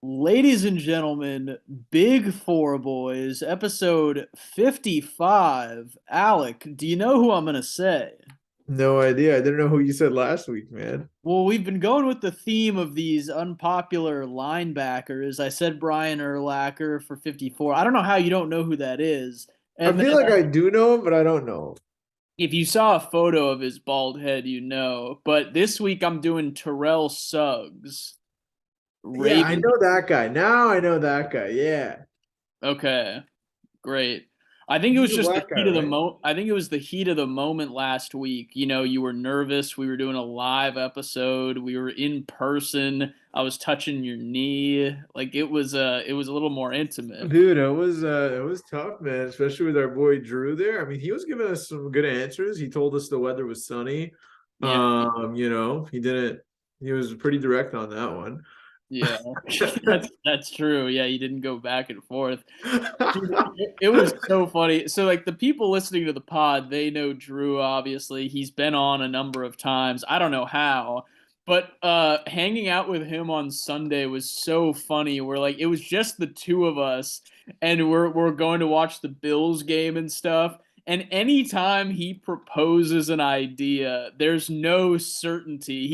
Ladies and gentlemen, Big Four Boys, episode 55. Alec, do you know who I'm going to say? No idea. I didn't know who you said last week, man. Well, we've been going with the theme of these unpopular linebackers. I said Brian Urlacher for 54. I don't know how you don't know who that is. I And feel then like I do know him, but I don't know him. if you saw a photo of his bald head, you know. But this week I'm doing Terrell Suggs. Yeah, I Raven. know that guy. Now I know that guy. Yeah. Okay. Great. I think it He's was the just the black guy, heat of the right? mo. I think it was the heat of the moment last week. You know, you were nervous. We were doing a live episode. We were in person. I was touching your knee. Like it was a little more intimate. Dude, it was tough, man, especially with our boy Drew there. I mean, he was giving us some good answers. He told us the weather was sunny. Yeah, He was pretty direct on that one. yeah. That's true. Yeah, you didn't go back and forth. Dude, it was so funny. So, like, the people listening to the pod, they know Drew, obviously. He's been on a number of times. I don't know how, but hanging out with him on Sunday was so funny. We're like, it was just the two of us, and we're going to watch the Bills game and stuff. And anytime he proposes an idea, there's no certainty.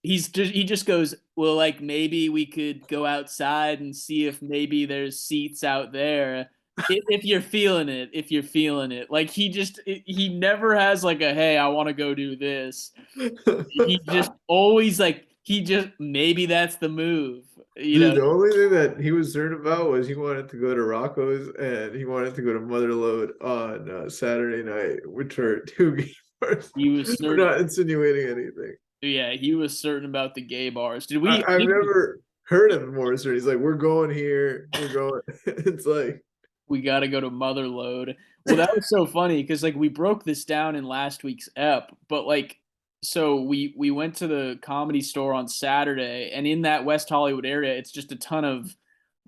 He just goes, well, like maybe we could go outside and see if maybe there's seats out there. If you're feeling it, if you're feeling it, like he never has like a hey, I want to go do this. He just always like he just maybe that's the move, you Dude, know. the only thing that he was certain about was he wanted to go to Rocco's and he wanted to go to Motherlode on Saturday night, which are two game bars. He was We're certain, not insinuating anything. yeah, he was certain about the gay bars. Did we? I I've think never heard him more certain. He's like, "We're going here. We're going." It's like, we got to go to Motherload. Well, that was so funny because like we broke this down in last week's ep, but like so we went to the comedy store on Saturday, and in that West Hollywood area, it's just a ton of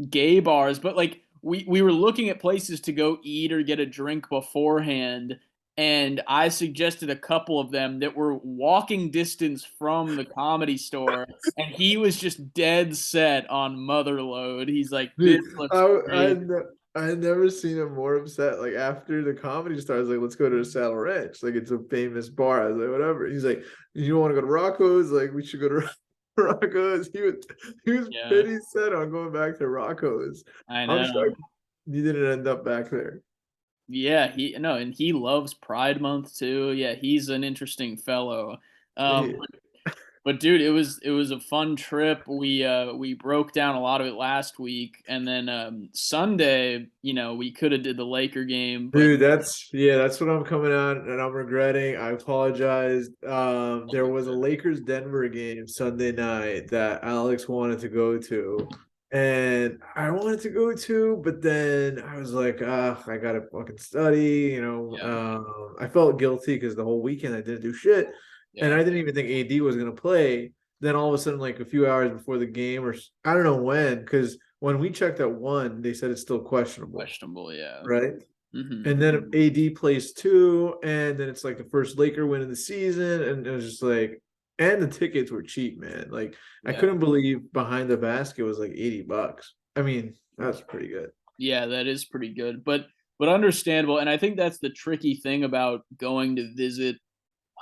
gay bars. But like we were looking at places to go eat or get a drink beforehand, and I suggested a couple of them that were walking distance from the comedy store, and he was just dead set on Motherload. He's like, this dude, looks I I great. had ne- I had never seen him more upset. Like after the comedy starts, like, let's go to the Saddle Ranch. Like it's a famous bar. I was like, whatever. He's like, you don't want to go to Rocco's? Like we should go to Rocco's. He was Yeah, pretty set on going back to Rocco's. I I'm know. shocked he didn't end up back there. Yeah, he no, and he loves Pride Month too. Yeah, he's an interesting fellow. Um, Yeah. but dude, it was a fun trip. We broke down a lot of it last week, and then Sunday, we could have did the Laker game, but Dude, that's what I'm coming on and I'm regretting. I apologize. There was a Lakers Denver game Sunday night that Alex wanted to go to, and I wanted to go to, but then I was like, I gotta fucking study, yeah, I felt guilty because the whole weekend I didn't do shit, and yeah, I didn't even think AD was gonna play. Then all of a sudden, like a few hours before the game, or I don't know when, because when we checked at 1, they said it's still questionable, questionable. Yeah. right? Hmm. And then AD plays two, and then it's like the first Laker win of the season, and it was just like, and the tickets were cheap, man. Like I Yeah. couldn't believe behind the basket was like $80. I mean, that's pretty good. Yeah, that is pretty good, but understandable. And I think that's the tricky thing about going to visit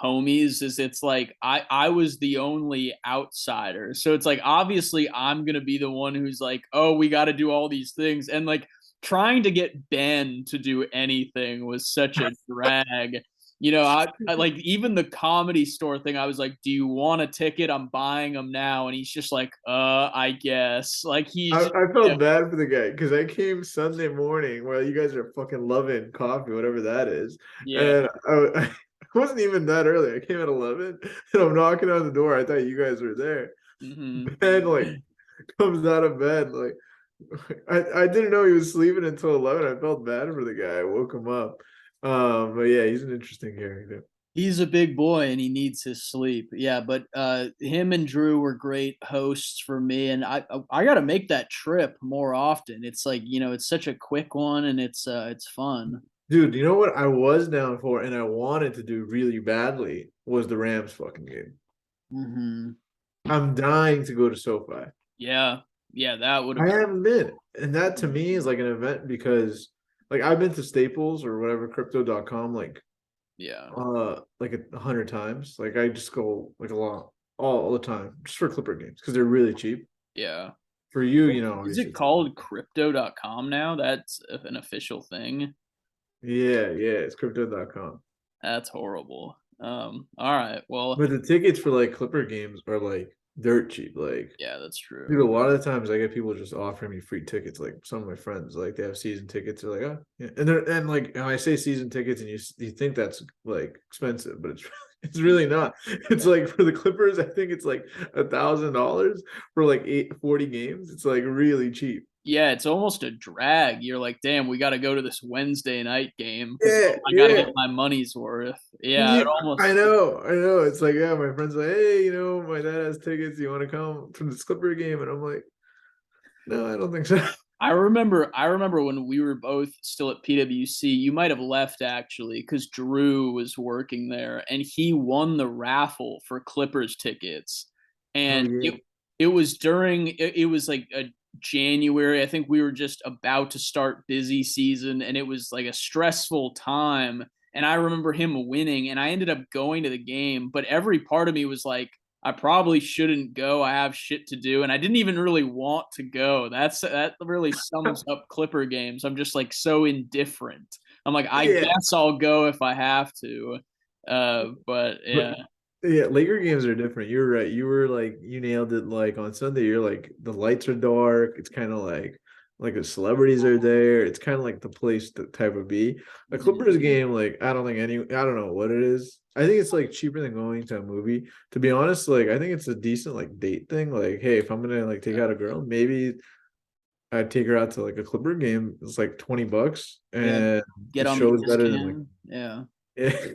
homies is it's like I was the only outsider. So it's like obviously I'm going to be the one who's like, "Oh, we got to do all these things." And like trying to get Ben to do anything was such a drag. I like even the comedy store thing. I was like, "Do you want a ticket? I'm buying them now." And he's just like, I guess." Like I, he's just, I yeah, felt bad for the guy because I came Sunday morning while you guys are fucking loving coffee, whatever that is, yeah. and I wasn't even that early. I came at 11, and I'm knocking on the door. I thought you guys were there. Mhm. Ben like comes out of bed like I didn't know he was sleeping until 11. I felt bad for the guy. I woke him up. But yeah, he's an interesting character. He's a big boy and he needs his sleep. Yeah, but him and Drew were great hosts for me, and I got to make that trip more often. It's like it's such a quick one, and it's fun. Dude, you know what I was down for and I wanted to do really badly was the Rams fucking game. Hmm. I'm dying to go to SoFi. Yeah, Yeah, that would have I been. haven't been. And that to me is like an event because like I've been to Staples or whatever crypto.com Yeah, like 100 times. Like I just go like a lot all the time just for Clipper games because they're really cheap. yeah. For you, Is obviously it it's like called crypto.com now? That's an official thing. yeah, it's crypto.com. That's horrible. All right. Well, But the tickets for like Clipper games are like dirt cheap. Like, yeah, that's dude, true. a lot of the times I get people just offering me free tickets. Like some of my friends, like they have season tickets. They're like, oh, yeah. And like, and I say season tickets, and you think that's like expensive, but it's it's really not. It's like for the Clippers, I think it's like $1,000 for like 40 games. It's like really cheap. Yeah, it's almost a drag. You're like, damn, we got to go to this Wednesday night game because Yeah, I got to yeah. get my money's worth. Yeah, it Yeah, I almost. know, I know. It's like, yeah, my friend's like, hey, my dad has tickets. You want to come to the Clipper game? And I'm like, no, I don't think so. I remember when we were both still at PwC. You might have left actually because Drew was working there, and he won the raffle for Clippers tickets. Oh And yeah. it was during it was like a January. I think we were just about to start busy season, and it was like a stressful time. And I remember him winning, and I ended up going to the game. But every part of me was like, I probably shouldn't go. I have shit to do, and I didn't even really want to go. That really sums up Clipper games. I'm just like so indifferent. I'm like, I Yeah. guess I'll go if I have to. But But yeah, yeah, Laker games are different. You're right. You were like you nailed it. Like on Sunday, you're like the lights are dark. It's kind of like the celebrities are there. It's kind of like the place to type of be. A mhm. Clippers game, like I don't think I don't know what it is. I think it's like cheaper than going to a movie. To be honest, like I think it's a decent like date thing. Like, hey, if I'm gonna like take out a girl, maybe I'd take her out to like a Clipper game. It's like $20 Yeah, and get it on the shows better than like can. Yeah, yeah.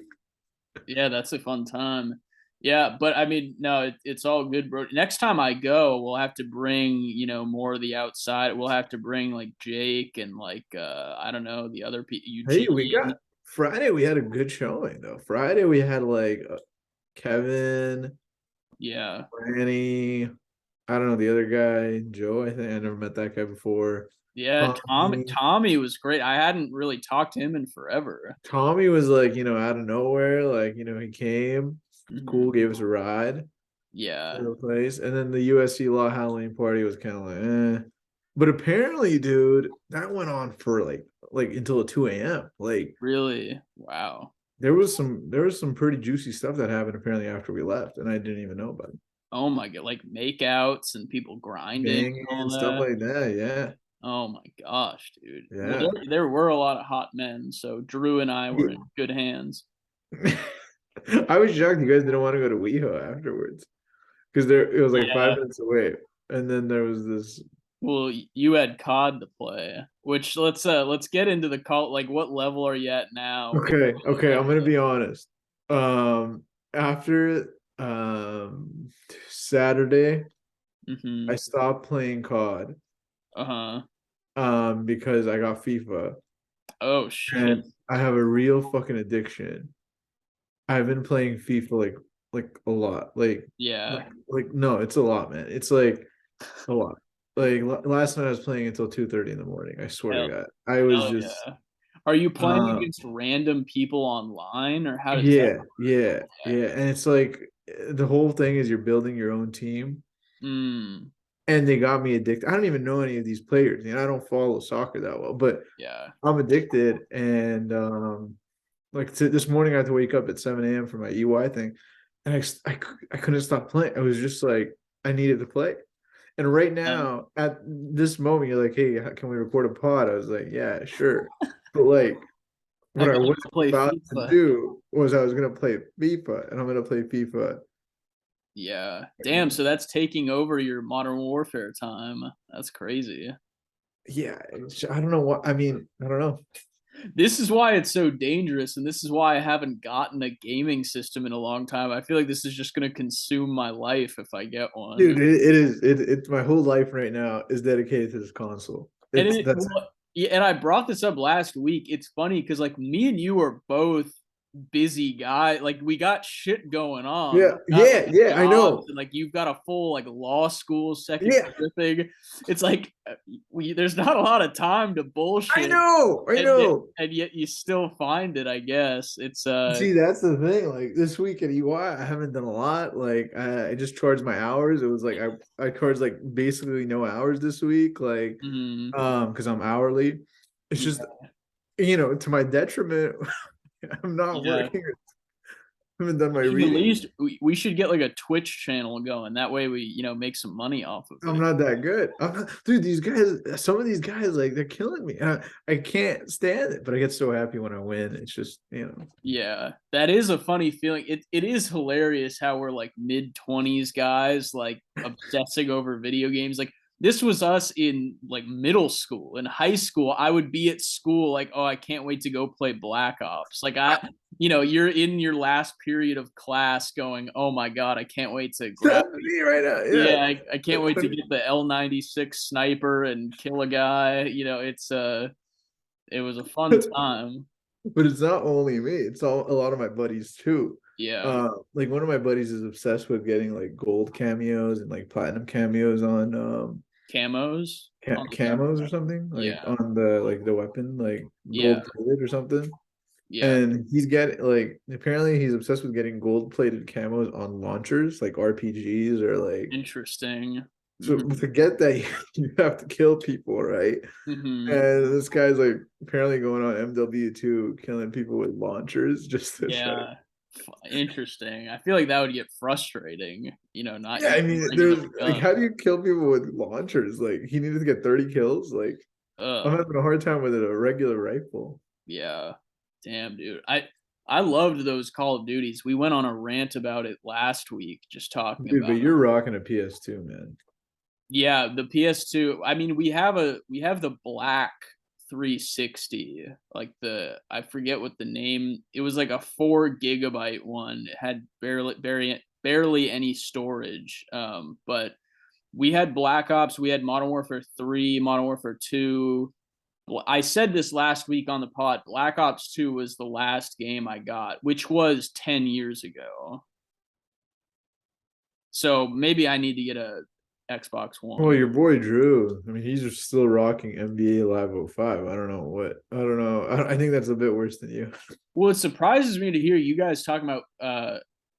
yeah, that's a fun time. Yeah, but I mean, no, it's all good, bro. Next time I go, we'll have to bring, more of the outside. We'll have to bring like Jake and like I don't know, the other people, Hey, we Eugene. got Friday. We had a good showing though. Friday we had like Kevin, Yeah. Ranny. I don't know the other guy, Joe. I think I never met that guy before. Yeah, Tommy. Tommy was great. I hadn't really talked to him in forever. Tommy was like out of nowhere. Like he came, Hmm. cool, gave us a ride to Yeah. the place, and then the USC Law Halloween party was kind of like, eh. But apparently, dude, that went on for like until 2 a.m. Like Really? Wow. there was some pretty juicy stuff that happened apparently after we left, and I didn't even know about it. Oh my God. Like makeouts and people grinding Banging and all and stuff that. like that. Oh my gosh, dude. Well, Yeah, there were a lot of hot men, so Drew and I were yeah. in good hands. I was shocked you guys didn't want to go to WeHo afterwards because there it was like five Yeah. minutes away, and then there was this. Well, you had COD to play, which let's get into the call. Like, what level are you at now? Okay, I'm gonna be honest. After Saturday, Mm-hmm. I stopped playing COD Uh-huh. because I got FIFA, Oh shit. and I have a real fucking addiction. I've been playing FIFA like a lot. Yeah. Like no, it's a lot, man. It's like a lot. Like last night I was playing until 2:30 in the morning. I swear to Hell, God. I was hell just yeah. Are you playing um against random people online, or how does that? yeah. And it's like the whole thing is you're building your own team. Mm, And they got me addicted. I don't even know any of these players. I don't follow soccer that well, but yeah. I'm addicted. And this morning I had to wake up at 7 a.m. for my EY thing. And I couldn't stop playing. I was just like, I needed to play. And right Yeah. now, at this moment, you're like, hey, can we record a pod? I was like, yeah, sure. But like, I what I gotta was go play about to FIFA. do was I was gonna play FIFA, and I'm gonna play FIFA. Yeah. Damn, so that's taking over your Modern Warfare time. That's crazy. Yeah, I don't know what I mean. I don't know. This is why it's so dangerous, and this is why I haven't gotten a gaming system in a long time. I feel like this is just gonna consume my life if I get one. Dude, it is it's my whole life right now is dedicated to this console. And It's it that's well, yeah, and I brought this up last week. It's funny because like me and you are both busy guy. Like we got shit going on. Yeah, We got yeah, like yeah. I jobs know. and like you've got a full like law school second Yeah, career thing. It's like we there's not a lot of time to I bullshit, know. I and know. and yet you still find it. I guess it's See, that's the thing. Like this week at EY, I haven't done a lot. Like I just charged my hours. It was like I charged like basically no hours this week. Like mm, because I'm hourly. It's yeah, just to my detriment. I'm not yeah. working. I haven't done my We should at reading. least we should get like a Twitch channel going. That way we make some money off of I'm it. not that good. I'm not, dude. These guys, some of these guys, like they're killing me. I can't stand it, but I get so happy when I win. It's just, Yeah, that is a funny feeling. It is hilarious how we're like mid-20s guys like obsessing over video games. Like this was us in like middle school. In high school, I would be at school like, "Oh, I can't wait to go play Black Ops." Like you're in your last period of class going, "Oh my God, I can't wait to grab." That's me right now. Yeah, Yeah, I can't wait to get the L96 sniper and kill a guy. It was a fun time. but it's not only me. It's a lot of my buddies too. Yeah, Like one of my buddies is obsessed with getting like gold cameos and like platinum cameos on camos on the gun. camos or something like Yeah, on the weapon like yeah, gold plated or something. yeah. And he's getting like apparently he's obsessed with getting gold plated camos on launchers like RPGs or like Interesting. so Hmm. to get that you have to kill people, right? Hmm. And this guy's like apparently going on MW2 killing people with launchers just to try to Yeah. Interesting. I feel like that would get frustrating, not yeah, I using mean regular there's like gun. how do you kill people with launchers? Like he needed to get 30 kills. Like I'm Ugh. having a hard time with a regular rifle. Yeah. Damn, dude. I loved those Call of Duties. We went on a rant about it last week, just talking Dude, about. but you're rocking a PS2, man. Yeah, the PS2. I mean, we have the black 360, like I forget what the name. It was like a 4 GB one. It had barely any storage. But we had Black Ops, we had Modern Warfare 3, Modern Warfare 2. I said this last week on the pod. Black Ops 2 was the last game I got, which was 10 years ago. So maybe I need to get a Xbox Well, One. your boy Drew, I mean, he's still rocking NBA Live 05. I don't know. I think that's a bit worse than you. Well, it surprises me to hear you guys talking about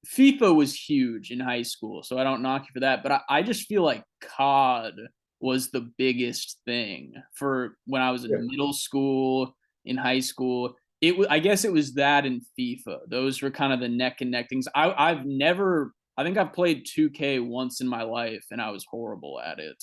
FIFA was huge in high school, so I don't knock you for that. But I just feel like COD was the biggest thing for when I was Yeah. in middle school, in high school. I guess it was that and FIFA. Those were kind of the neck and neck things. I've never. I think I've played 2K once in my life, and I was horrible at it.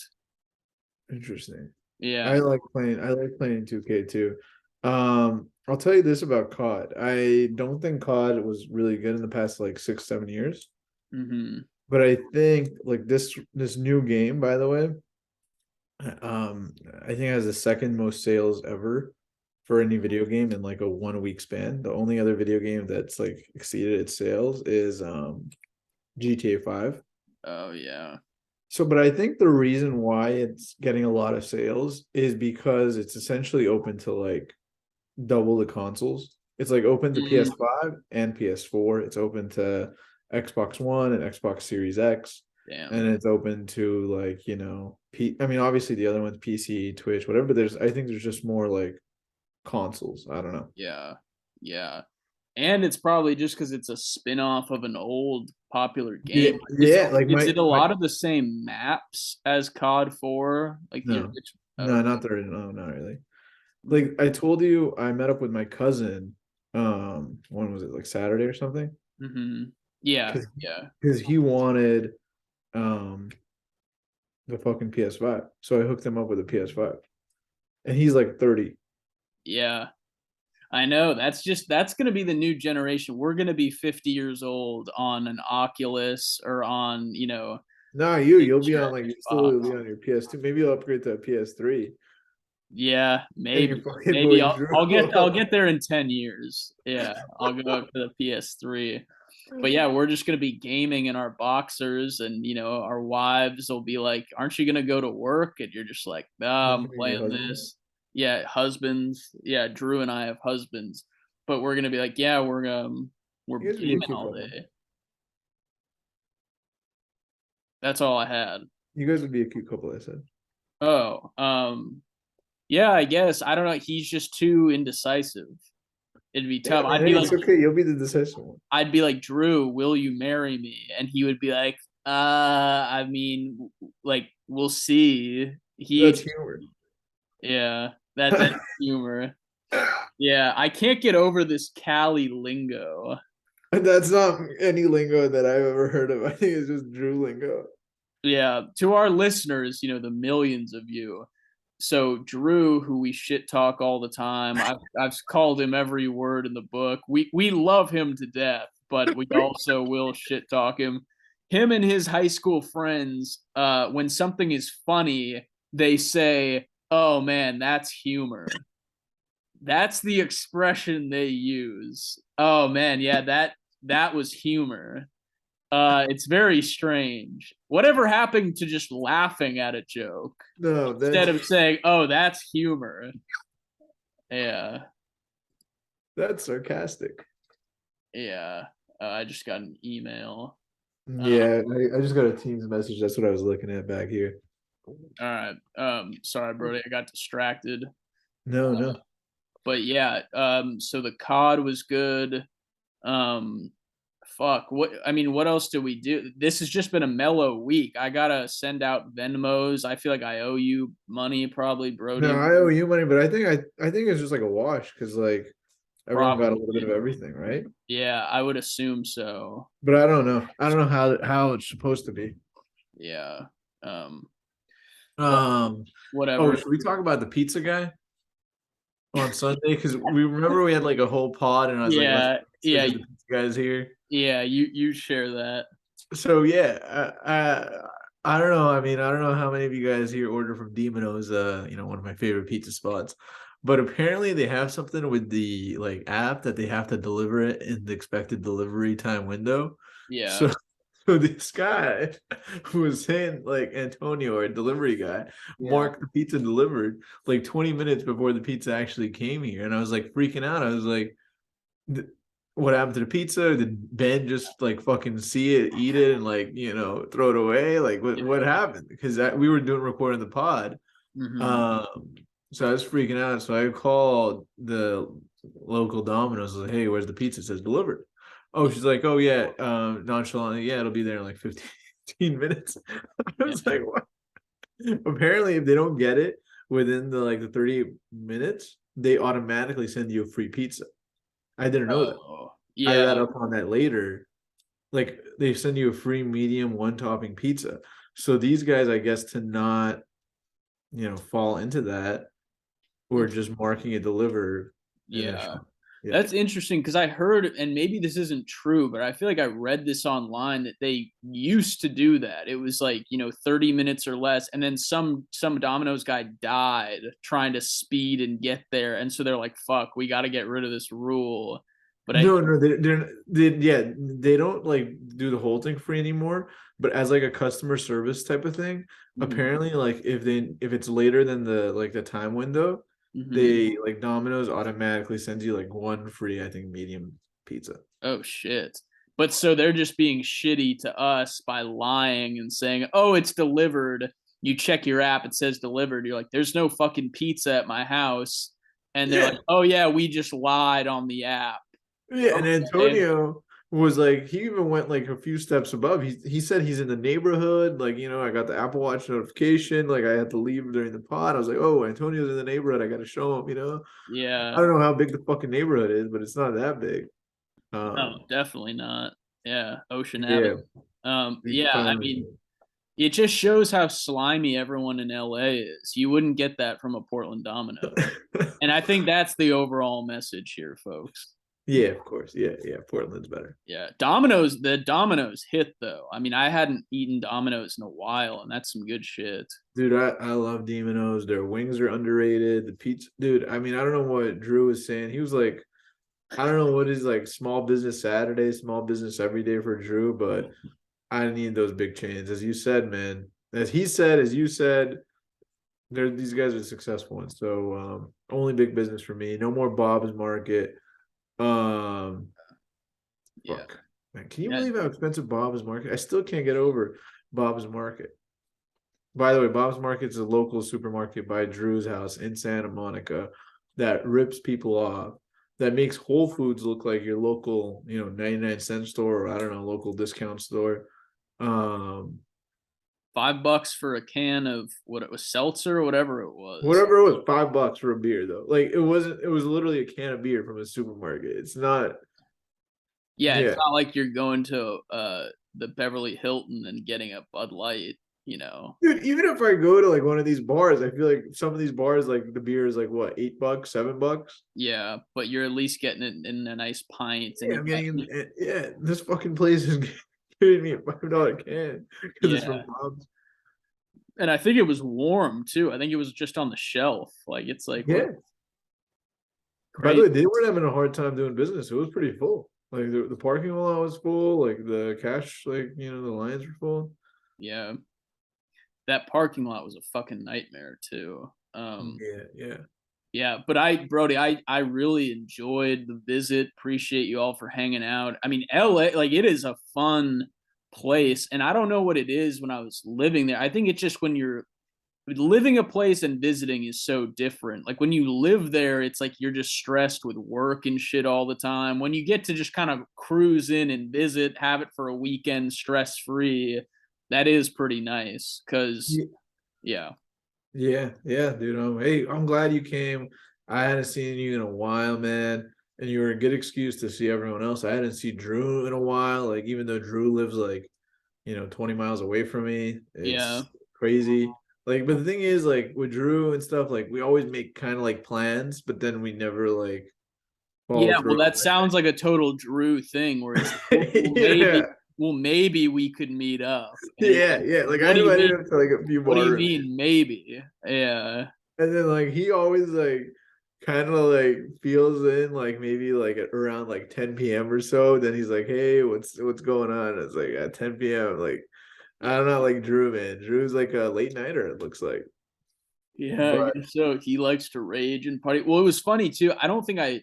Interesting. Yeah. I like playing 2K too. I'll tell you this about COD. I don't think COD was really good in the past like 6, 7 years. Hmm. But I think like this new game, by the way, I think it has the second most sales ever for any video game in like a 1 week span. The only other video game that's like exceeded its sales is GTA 5. Oh yeah. So, but I think the reason why it's getting a lot of sales is because it's essentially open to like double the consoles. It's like open to Mm, PS5 and PS4. It's open to Xbox One and Xbox Series X. damn. And it's open to like, I mean, obviously the other one's PC, Twitch, whatever, but I think there's just more like consoles. I don't know. Yeah. Yeah. And it's probably just because it's a spin-off of an old popular Yeah, game. yeah. Like Is it a my lot of the same maps as COD 4? Like the no, original? no, Okay. not the no, not really. Mm. Like I told you, I met up with my cousin. When was it? Like Saturday or something? Mm-hmm. Yeah. Because Yeah. he wanted um the fucking PS5. So I hooked him up with a PS5. And he's like 30. Yeah. I know. That's going to be the new generation. We're going to be 50 years old on an Oculus or on, Nah, you'll Xbox. still be on your PS2. Maybe you'll upgrade to a PS3. Yeah, And your maybe. fucking Maybe boy I'll Drew. I'll get I'll get there in 10 years. Yeah, I'll go up to the PS3. But yeah, we're just gonna be gaming in our boxers, and our wives will be like, "Aren't you gonna go to work?" And you're just like, "Nah, Don't I'm you mean your playing husband? this." Yeah, husbands. Yeah, Drew and I have husbands. but we're gonna be like, yeah, we're You guys would be a gaming cute all couple. day. That's all I had. You guys would be a cute couple, I said. Oh, yeah, I guess. I don't know. He's just too indecisive. It'd be Yeah, tough. man. Hey, it's okay. You'll be the decisive one. I'd be like, Drew, will you marry me? And he would be like, I mean, like, we'll see. That's He, humor. yeah, that's humor. Yeah, I can't get over this Cali lingo. That's not any lingo that I've ever heard of. I think it's just Drew lingo. Yeah, to our listeners, the millions of you. So Drew, who we shit talk all the time, I've called him every word in the book. We love him to death, but we also will shit talk him. Him and his high school friends, when something is funny, they say, "Oh man, that's humor." That's the expression they use. Oh man, yeah, that was humor. It's very strange. Whatever happened to just laughing at a joke No, instead of saying, "Oh, that's humor"? Yeah, that's sarcastic. yeah. I just got an email. Yeah, I just got a Teams message. That's what I was looking at back here. All right. Sorry, Brody, I got distracted. No, no. But yeah. So the COD was good. Um, fuck. What? I mean, what else do we do? This has just been a mellow week. I gotta send out Venmos. I feel like I owe you money, probably, No, Brody. I owe you money, but I think it's just like a wash because like everyone got a little bit of Probably. everything, right? Yeah, I would assume so. But I don't know. I don't know how it's supposed to be. Yeah. Um, but Um. Oh, whatever. should we talk about the pizza guy on Sunday? Because we remember we had like a whole pod, and I was like, let's Yeah, yeah, because the pizza guy's here. yeah. You share that. So yeah, I don't know. I mean, I don't know how many of you guys here order from Domino's. One of my favorite pizza spots. But apparently they have something with the like app that they have to deliver it in the expected delivery time window. Yeah. So so this guy who was saying like Antonio, our delivery guy, Yeah. marked the pizza delivered like 20 minutes before the pizza actually came here. And I was like freaking out. I was like, what happened to the pizza? Did Ben just like fucking see it, eat it, and like throw it away? Like what Yeah. happened? Because we were doing recording the pod, Hmm. um, so I was freaking out. So I called the local Domino's. I was like, hey, where's the pizza? It says delivered. Oh, she's like, oh yeah, nonchalantly, yeah, it'll be there in like 15 minutes. I was Yeah. like, what? Apparently, if they don't get it within the 30 minutes, they automatically send you a free pizza. I didn't know that. Oh, I read yeah. up on that later. Like they send you a free medium one topping pizza. So these guys, I guess, to not, fall into that, or It's just marking it delivered and then Yeah. yeah. That's interesting because I heard, and maybe this isn't true, but I feel like I read this online that they used to do that. It was like, 30 minutes or less, and then some Domino's guy died trying to speed and get there. And so they're like, fuck, we gotta get rid of this rule. But I No, no, yeah, they don't like do the whole thing free anymore. But as like a customer service type of thing, Mhm. apparently, like if it's later than the time window, Mhm. they like Domino's automatically sends you like one free, I think, medium pizza. Oh shit. But so they're just being shitty to us by lying and saying, "Oh, it's delivered." You check your app, it says delivered. You're like, "There's no fucking pizza at my house." And they're like, Yeah, "Oh yeah, we just lied on the app." yeah, and Okay. Antonio was like, he even went like a few steps above. He said he's in the neighborhood. Like, I got the Apple Watch notification. Like, I had to leave during the pod. I was like, oh, Antonio's in the neighborhood. I got to show him. I Yeah. don't know how big the fucking neighborhood is, but it's not that big. No, definitely not. Yeah, Ocean Avenue. Yeah, we Yeah, I finally. mean, it just shows how slimy everyone in LA is. You wouldn't get that from a Portland Domino. And I think that's the overall message here, folks. Yeah, of course. Yeah, yeah. Portland's better. Yeah, the Domino's hit though. I mean, I hadn't eaten Domino's in a while, and that's some good shit. Dude, I love Domino's. Their wings are underrated. The pizza, dude. I mean, I don't know what Drew was saying. He was like, I don't know what is like small business Saturday, small business every day for Drew, but I need those big chains. As you said, man. As he said, as you said, these guys are successful ones. So only big business for me. No more Bob's Market. Um, Yeah. fuck. Man, can you Yeah. believe how expensive Bob's Market? I still can't get over Bob's Market. By the way, Bob's Market is a local supermarket by Drew's house in Santa Monica that rips people off. That makes Whole Foods look like your local, 99-cent store, or I don't know, local discount store. Um, $5 for a can of what it was, seltzer or whatever it was. Whatever it was, $5 for a beer though. Like it wasn't. It was literally a can of beer from a supermarket. It's not. Yeah, it's Yeah, not like you're going to the Beverly Hilton and getting a Bud Light, dude. Even if I go to like one of these bars, I feel like some of these bars, like the beer is like what, $8, $7. Yeah, but you're at least getting it in a nice pint and Yeah, you I'm got getting. Yeah, this fucking place is giving me a $5 can because it's from yeah. Bob's. And I think it was warm too. I think it was just on the shelf. Like it's like what Yeah. By the crazy. way, they weren't having a hard time doing business. It was pretty full. Like the parking lot was full. Like the cash, like the lines were full. Yeah. That parking lot was a fucking nightmare too. Yeah, yeah. Yeah, but I really enjoyed the visit. Appreciate you all for hanging out. I mean, LA, like it is a fun place, and I don't know what it is when I was living there. I think it's just when you're living a place and visiting is so different. Like when you live there, it's like you're just stressed with work and shit all the time. When you get to just kind of cruise in and visit, have it for a weekend stress free, that is pretty nice. Cause yeah, Yeah, yeah, dude. Hey, I'm glad you came. I hadn't seen you in a while, man. And you were a good excuse to see everyone else. I hadn't seen Drew in a while. Like, even though Drew lives like, 20 miles away from me, yeah. it's crazy. Like, but the thing is, like, with Drew and stuff, like, we always make kind of like plans, but then we never like follow Yeah, through. well, that sounds like a total Drew thing where it's like, Yeah, maybe we could meet up, and you're yeah, like, yeah. Like, I what do you invited mean? him to like a few What do you bar. mean maybe? Yeah, And then like he always like kind of like feels in like maybe like at around like 10 p.m. or so. Then he's like, "Hey, what's going on?" It's like at 10 p.m. Like I'm not like Drew, man. Drew's like a late nighter. It looks like, yeah, I but guess so. He likes to rage and party. Well, it was funny too. I don't think I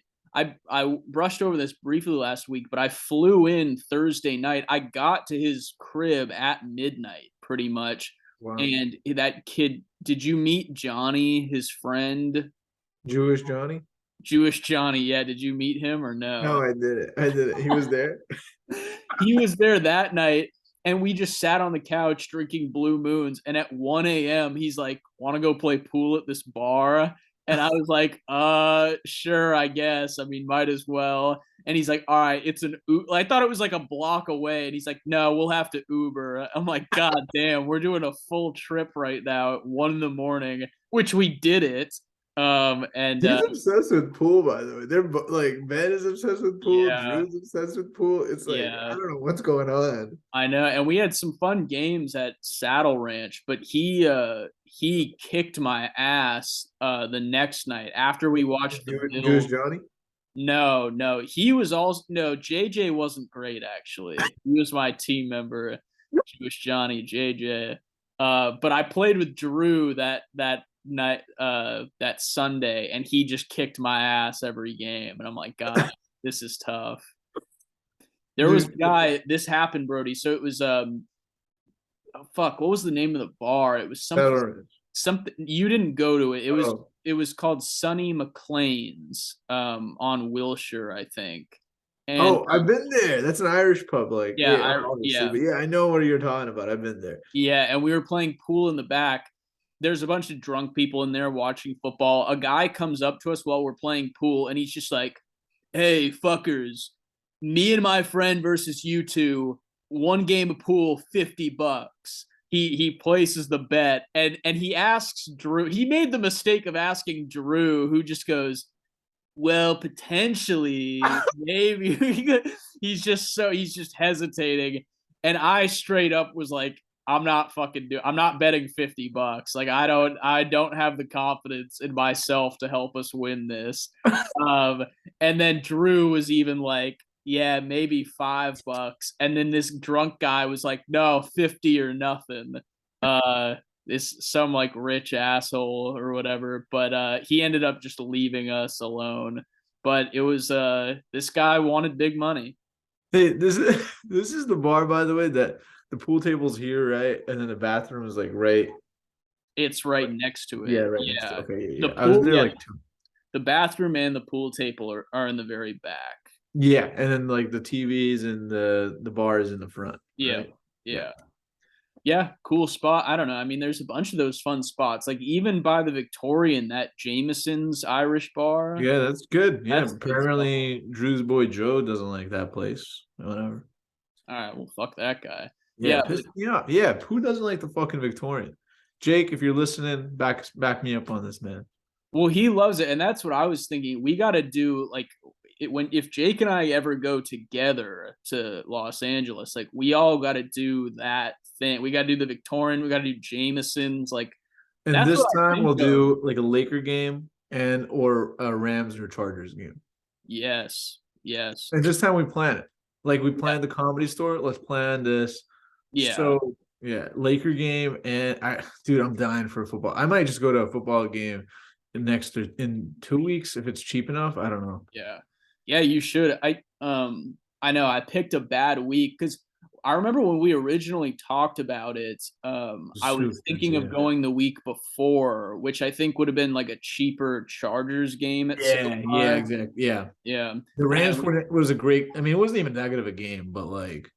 brushed over this briefly last week, but I flew in Thursday night. I got to his crib at midnight, pretty much. wow, And that kid, did you meet Johnny, his friend? Jewish Johnny. Jewish Johnny, yeah. Did you meet him or No, no? I did it. I did it. He was there. He was there that night, and we just sat on the couch drinking Blue Moons. And at 1 a.m., he's like, "Want to go play pool at this bar?" And I was like, sure, I guess. I mean, might as well." And he's like, "All right, it's an I thought it was like a block away." And he's like, "No, we'll have to Uber." I'm like, "God damn, we're doing a full trip right now at 1 in the morning," which we did it. And He's obsessed with pool, by the way. Like Ben is obsessed with pool. yeah, Drew's obsessed with pool. It's like I yeah. don't know what's going on. I know, and we had some fun games at Saddle Ranch, but he kicked my ass the next night after we watched the Jewish Bills. Johnny. No, no, he was also no JJ wasn't great actually. He was my team member, Jewish Johnny JJ. But I played with Drew that night that Sunday, and he just kicked my ass every game, and I'm like, God, this is tough. There was a Dude, guy. This happened, Brody. So it was oh, fuck. What was the name of the bar? It was I something. don't know. Something you didn't go to it. It was Oh, it was called Sonny McLean's on Wilshire, I think. And oh, I've been there. That's an Irish pub, like yeah, yeah, I obviously, yeah but yeah, I know what you're talking about. I've been there. yeah, and we were playing pool in the back. There's a bunch of drunk people in there watching football. A guy comes up to us while we're playing pool, and he's just like, "Hey, fuckers, me and my friend versus you two. One game of pool, $50." He places the bet, and he asks Drew. He made the mistake of asking Drew, who just goes, "Well, potentially, maybe." He's just hesitating, and I straight up was like, I'm not betting $50. Like I don't have the confidence in myself to help us win this. Um, and then Drew was even like, yeah, maybe $5. And then this drunk guy was like, no, 50 or nothing. Uh, this some like rich asshole or whatever, but he ended up just leaving us alone. but it was this guy wanted big money. Hey, this is this is the bar, by the way, that the pool table's here, right? And then the bathroom is like right. It's right next to Yeah, it. right next to. Yeah. Okay, yeah, The yeah. I was pool, there yeah, like two. the bathroom and the pool table are in the very back. Yeah, and then like the TVs and the bar is in the front, Yeah. right? Yeah. Yeah. Yeah, cool spot. I don't know. I mean, there's a bunch of those fun spots. Like even by the Victorian, that Jameson's Irish bar, Yeah, that's good. Yeah, that's good stuff. apparently Drew's boy Joe doesn't like that place. Whatever. All right, well, fuck that guy. Yeah, Yeah, pissed me off. Yeah, who doesn't like the fucking Victorian? Jake, if you're listening, back me up on this, man. well, he loves it, and that's what I was thinking. We got to do like when if Jake and I ever go together to Los Angeles, like we all got to do that thing. We got to do the Victorian. We got to do Jameson's. Like And that's this what I time think we'll of. do like a Laker game and or a Rams or Chargers game. Yes, yes, And this time we plan it. Like we yeah, planned the Comedy Store. Let's plan this. yeah, So yeah, Laker game and dude, I'm dying for a football. I might just go to a football game in 2 weeks if it's cheap enough. I don't know. yeah, yeah. You should. I know I picked a bad week because I remember when we originally talked about it. It's I was too thinking expensive. of Yeah. going the week before, which I think would have been like a cheaper Chargers game at Yeah, SoFi. exactly. Yeah. Yeah, The Rams and was a great. I mean, it wasn't even that good of a game, but like,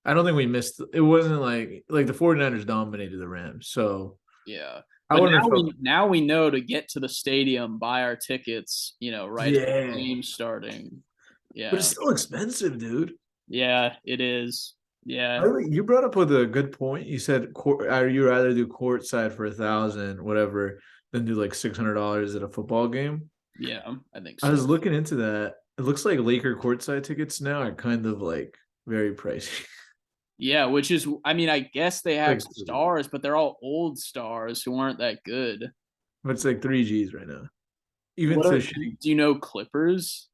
I don't think we missed. It wasn't like the 49ers dominated the Rams, so yeah, I but wouldn't have felt. now we know to get to the stadium, buy our tickets. Right as the Yeah, game starting. but it's Yeah, still expensive, dude. yeah, it is. By Yeah, the way, you brought up with a good point. You said you rather do courtside for 1,000, whatever, than do like $600 at a football game. yeah, I think I so. was looking into that. It looks like Laker courtside tickets now are kind of like very pricey. Yeah, which is, I mean, I guess they have like, stars, but they're all old stars who aren't that good. but it's like 3 Gs right now. Even What to are, shitty. do you know Clippers?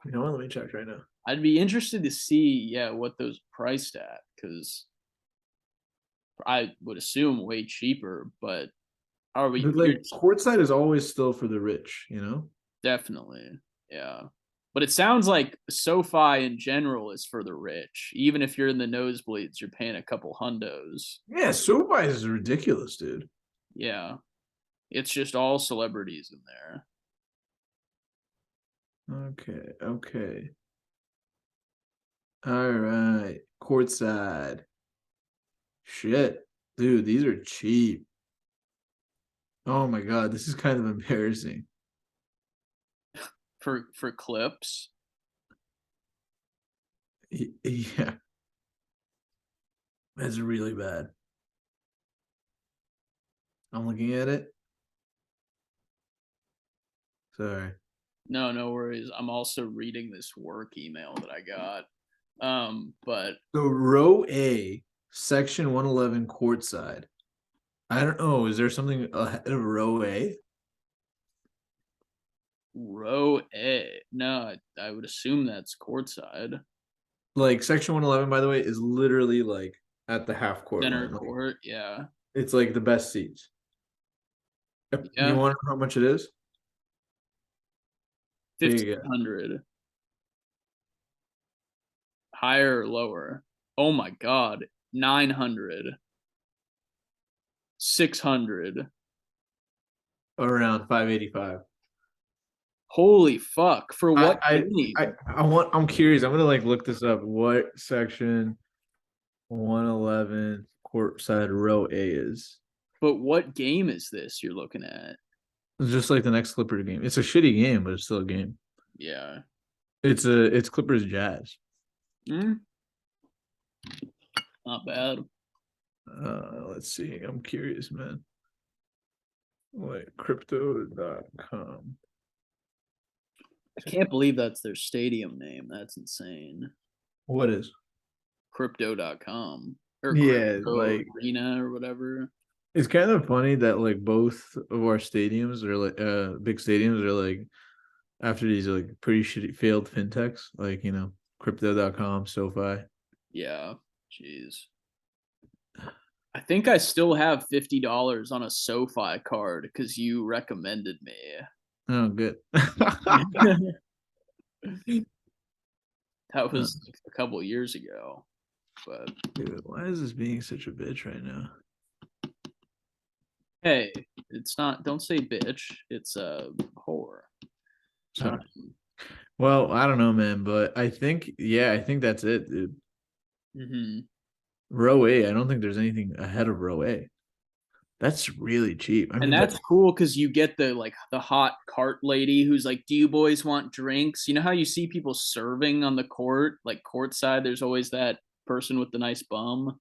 You know what? Let me check right now. I'd be interested to see, yeah, what those priced at because I would assume way cheaper, but are we, But you're like courtside is always still for the rich, you know? definitely, yeah. But it sounds like SoFi in general is for the rich. Even if you're in the nosebleeds, you're paying a couple hundos. Yeah, SoFi is ridiculous, dude. Yeah. It's just all celebrities in there. Okay, okay. All right. Courtside. Shit. Dude, these are cheap. Oh my god, this is kind of embarrassing. For clips. Yeah, that's really bad. I'm looking at it. Sorry. No, no worries. I'm also reading this work email that I got. But So row A, section 111 courtside. I don't know. Is there something ahead of row A? row A, no, I would assume that's courtside. Like section 111, by the way, is literally like at the half court Center line. Like court, yeah. it's like the best seats. You Yeah. want to know how much it is? Take a guess. 1,500. Higher or lower? Oh my god. 900. 600. Around 585. Holy fuck. For I what I game? I'm curious. I'm gonna like look this up. What section 111 courtside row A is? But what game is this you're looking at? It's just like the next Clippers game. It's a shitty game, but it's still a game. Yeah. It's Clippers Jazz. Mm, not bad. Let's see. I'm curious, man. Wait, crypto.com. I can't believe that's their stadium name. That's insane. What is? Crypto.com or Yeah, crypto like arena or whatever. it's kind of funny that like both of our stadiums are like big stadiums are like after these like pretty shitty failed fintechs, like crypto.com, SoFi. Yeah. Jeez. I think I still have $50 on a SoFi card because you recommended me. Oh, good. That Uh, was a couple years ago, but dude, why is this being such a bitch right now? hey, it's not. Don't say bitch. It's a whore. Sorry. Well, I don't know, man, but I think that's it, dude. Mhm. Row A, I don't think there's anything ahead of row A. That's really cheap. I And mean, that that's cool because you get the hot cart lady who's like, "Do you boys want drinks?" You know how you see people serving on the court, like courtside. There's always that person with the nice bum.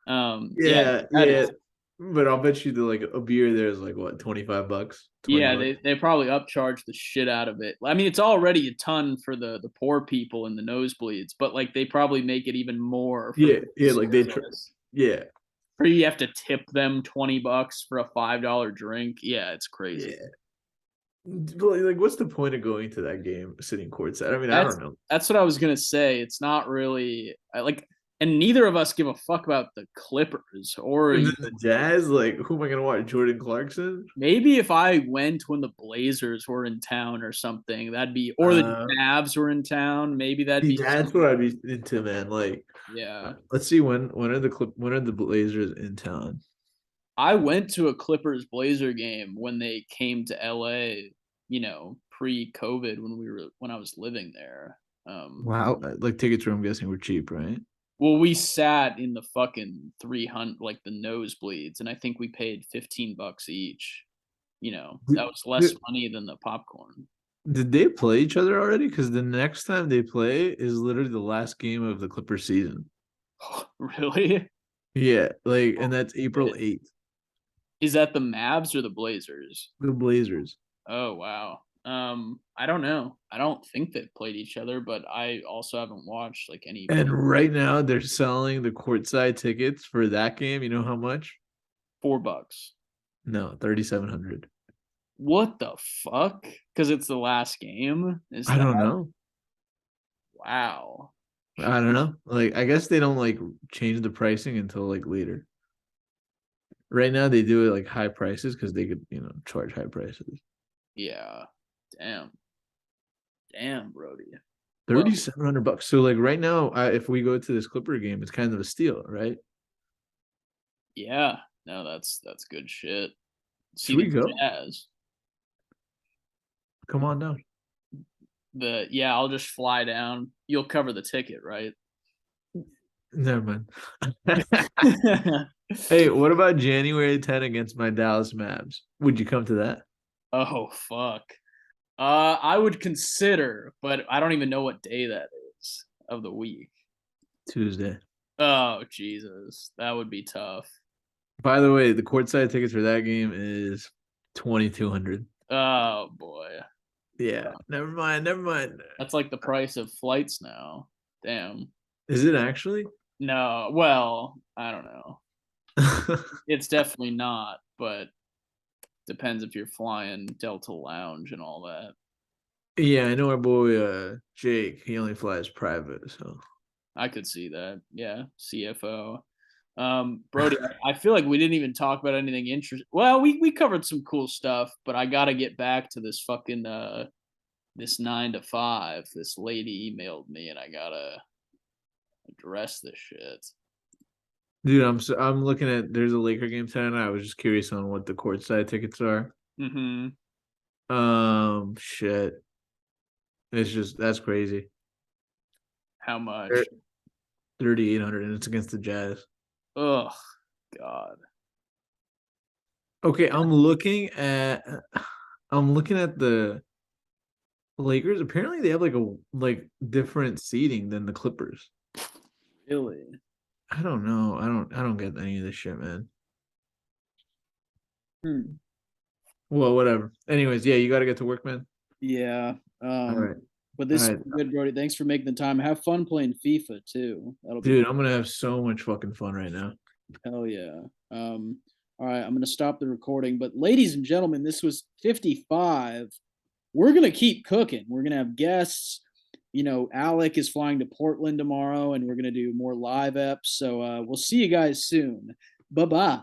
Yeah, yeah, that yeah. is. But I'll bet you that like a beer there is like what, 25 bucks, 20 Yeah, bucks. they probably upcharge the shit out of it. I mean, it's already a ton for the poor people and the nosebleeds, but like they probably make it even more for Yeah, the yeah, like service. yeah, Or you have to tip them $20 for a $5 drink. Yeah, it's crazy. yeah. But like, what's the point of going to that game sitting courtside? I mean, I That's don't know. that's what I was gonna say. It's not really like, and neither of us give a fuck about the Clippers or And then the Jazz, like, who am I gonna watch? Jordan Clarkson? maybe if I went when the Blazers were in town or something, that'd be, or the Uh, Mavs were in town, maybe that'd See, be that's what I'd be into, man. Like, yeah. let's see when are the Blazers in town? I went to a Clippers Blazer game when they came to LA, pre-COVID when I was living there. Wow, like tickets I'm guessing were cheap, right? Well, we sat in the fucking 300, like the nosebleeds, and I think we paid $15 each. That Did, was less did, money than the popcorn. did they play each other already? Because the next time they play is literally the last game of the Clippers season. Really? Yeah, like, and Oh, that's April shit. 8th. Is that the Mavs or the Blazers? The Blazers. Oh wow. I don't know. I don't think they've played each other, but I also haven't watched like any video. And right now they're selling the courtside tickets for that game. You know how much? $4. No, 3,700. What the fuck? Because it's the last game. Is I that don't know. wow? I don't know. Like, I guess they don't like change the pricing until like later. Right now they do it like high prices because they could, charge high prices. Yeah. Damn. Damn, Brody. Well, 3,700 bucks. So like right now, if we go to this Clipper game, it's kind of a steal, right? yeah. No, that's good shit. See Should the we go? Jazz. Come on down. I'll just fly down. You'll cover the ticket, right? Never mind. Hey, what about January 10 against my Dallas Mavs? Would you come to that? Oh fuck. I would consider, but I don't even know what day that is of the week. Tuesday. Oh Jesus, that would be tough. By the way, the courtside tickets for that game is 2,200. Oh boy, Yeah, never mind, never mind. that's like the price of flights now. Damn. Is it actually? No, well, I don't know. It's definitely not, but depends if you're flying Delta Lounge and all that. Yeah, I know our boy Jake. He only flies private, so I could see that. Yeah, CFO. Brody, I feel like we didn't even talk about anything interesting. Well, we covered some cool stuff, but I gotta get back to this fucking this 9 to 5. This lady emailed me, and I gotta address this shit. dude, I'm looking at there's a Laker game tonight. I was just curious on what the courtside tickets are. Mm-hmm. Shit. It's just that's crazy. How much? 3,800 and it's against the Jazz. Ugh, God. Okay, I'm looking at the Lakers. Apparently they have like different seating than the Clippers. Really? I don't know. I don't get any of this shit, man. Hmm. Well, whatever. Anyways, yeah, you got to get to work, man. Yeah. All right. But All this is right. good, Brody. Thanks for making the time. Have fun playing FIFA too. That'll be Dude, I'm gonna have so much fucking fun right now. hell yeah. All right, I'm gonna stop the recording. But ladies and gentlemen, this was 55. We're gonna keep cooking. We're gonna have guests. Alec is flying to Portland tomorrow, and we're gonna do more live eps. So we'll see you guys soon. Bye bye.